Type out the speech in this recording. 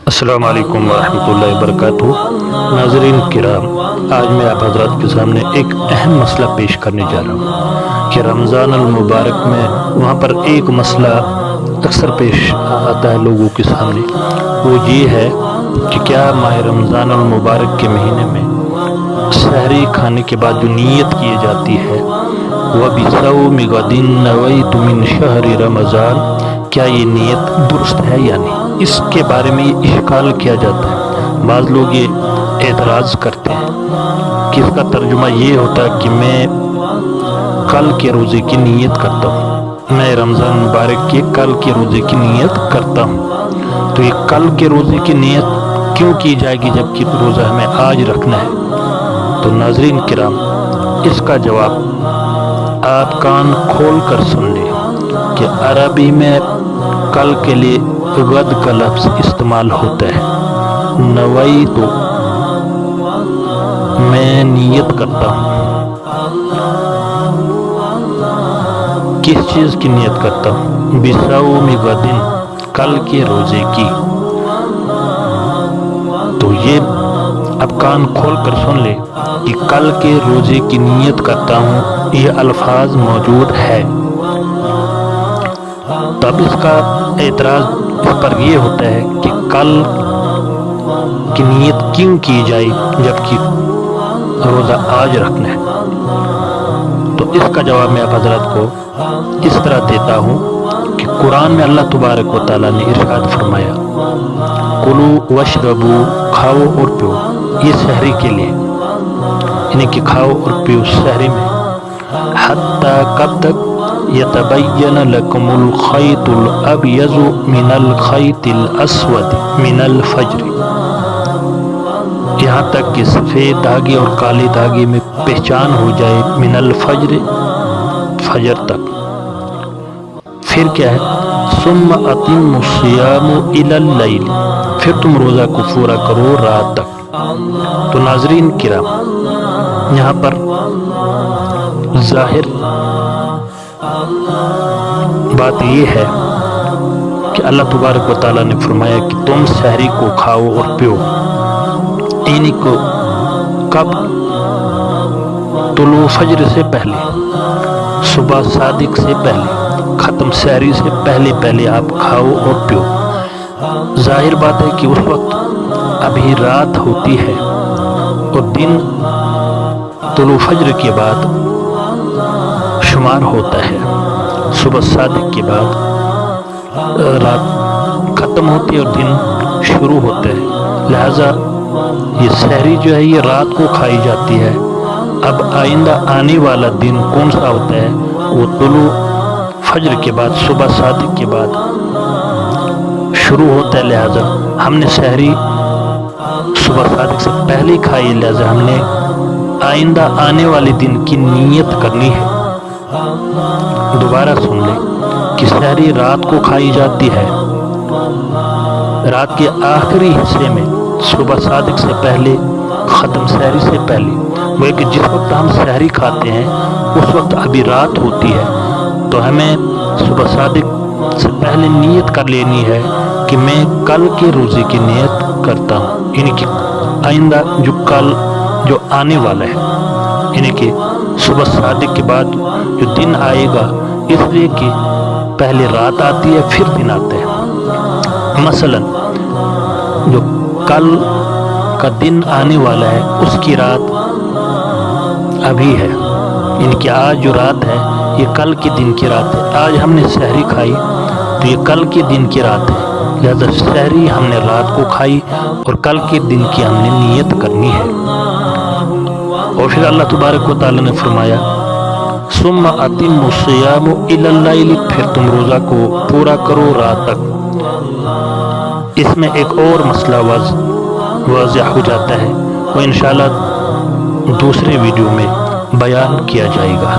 السلام علیکم ورحمۃ اللہ وبرکاتہ۔ ناظرین کرام، آج میں آپ حضرات کے سامنے ایک اہم مسئلہ پیش کرنے جا رہا ہوں کہ رمضان المبارک میں وہاں پر ایک مسئلہ اکثر پیش آتا ہے لوگوں کے سامنے، وہ یہ ہے کہ کیا ماہ رمضان المبارک کے مہینے میں سحری کھانے کے بعد جو نیت کی جاتی ہے وَبِصَوْمِ غَدٍ نَوَيْتُ مِنْ شَهْرِ رمضان، کیا یہ نیت درست ہے یا نہیں؟ اس کے بارے میں یہ اشکال کیا جاتا ہے۔ بعض لوگ یہ اعتراض کرتے ہیں کہ اس کا ترجمہ یہ ہوتا ہے کہ میں کل کے روزے کی نیت کرتا ہوں، میں رمضان مبارک کے کل کے روزے کی نیت کرتا ہوں، تو یہ کل کے روزے کی نیت کیوں کی جائے گی جبکہ روزہ ہمیں آج رکھنا ہے؟ تو ناظرین کرام، اس کا جواب آپ کان کھول کر سن لیں کہ عربی میں کل کے لیے غد کا لفظ استعمال ہوتا ہے۔ نویت، میں نیت کرتا ہوں، کس چیز کی نیت کرتا ہوں؟ بصوم غد، کل کے روزے کی۔ تو یہ اب کان کھول کر سن لے کہ کل کے روزے کی نیت کرتا ہوں، یہ الفاظ موجود ہے۔ تب اس کا اعتراض اس پر یہ ہوتا ہے کہ کل کی نیت کیوں کی جائے جبکہ روزہ آج رکھنا ہے؟ تو اس کا جواب میں آپ حضرات کو اس طرح دیتا ہوں کہ قرآن میں اللہ تبارک و تعالیٰ نے ارشاد فرمایا، کلوا واشربوا، کھاؤ اور پیو، یہ سحری کے لیے، یعنی کہ کھاؤ اور پیو سحری میں، حتیٰ کب تک؟ یتبین لکم الخیط الابیض من الخیط الاسود من الفجر، یہاں تک کہ سفید دھاگے اور کالے دھاگے میں پہچان ہو جائے، من الفجر، فجر تک۔ پھر کیا ہے؟ ثم اتموا الصیام الی اللیل، پھر تم روزہ کو پورا کرو رات تک۔ تو ناظرین کرام، یہاں پر ظاہر بات یہ ہے کہ اللہ تبارک و تعالیٰ نے فرمایا کہ تم سحری کو کھاؤ اور پیو، یعنی کو کب؟ طلوع فجر سے پہلے، صبح صادق سے پہلے، ختم سحری سے پہلے آپ کھاؤ اور پیو۔ ظاہر بات ہے کہ اس وقت ابھی رات ہوتی ہے اور دن طلوع فجر کے بعد شمار ہوتا ہے، صبح صادق کے بعد رات ختم ہوتی ہے اور دن شروع ہوتا ہے، لہذا یہ سحری جو ہے یہ رات کو کھائی جاتی ہے۔ اب آئندہ آنے والا دن کون سا ہوتا ہے؟ وہ طلوع فجر کے بعد، صبح صادق کے بعد شروع ہوتا ہے، لہذا ہم نے سحری صبح صادق سے پہلے کھائی، لہذا ہم نے آئندہ آنے والے دن کی نیت کرنی ہے۔ دوبارہ سن لیں کہ سحری رات کو کھائی جاتی ہے، رات کے آخری حصے میں، صبح صادق سے پہلے، ختم سحری سے پہلے، وہ کہ جس وقت ہم سحری کھاتے ہیں اس وقت ابھی رات ہوتی ہے، تو ہمیں صبح صادق سے پہلے نیت کر لینی ہے کہ میں کل کے روزے کی نیت کرتا ہوں، یعنی کہ آئندہ جو آنے والا ہے، یعنی کہ صبح صادق کے بعد جو دن آئے گا، اس لیے کہ پہلے رات آتی ہے پھر دن آتا ہے۔ مثلا جو کل کا دن آنے والا ہے اس کی رات ابھی ہے، یعنی کہ آج جو رات ہے یہ کل کے دن کی رات ہے۔ آج ہم نے سحری کھائی تو یہ کل کے دن کی رات ہے، لہذا سحری ہم نے رات کو کھائی اور کل کے دن کی ہم نے نیت کرنی ہے۔ اور پھر اللہ تبارک و تعالیٰ نے فرمایا، ثم اتموا الصیام الی اللیل، پھر تم روزہ کو پورا کرو رات تک۔ اس میں ایک اور مسئلہ واضح ہو جاتا ہے، وہ انشاءاللہ دوسرے ویڈیو میں بیان کیا جائے گا۔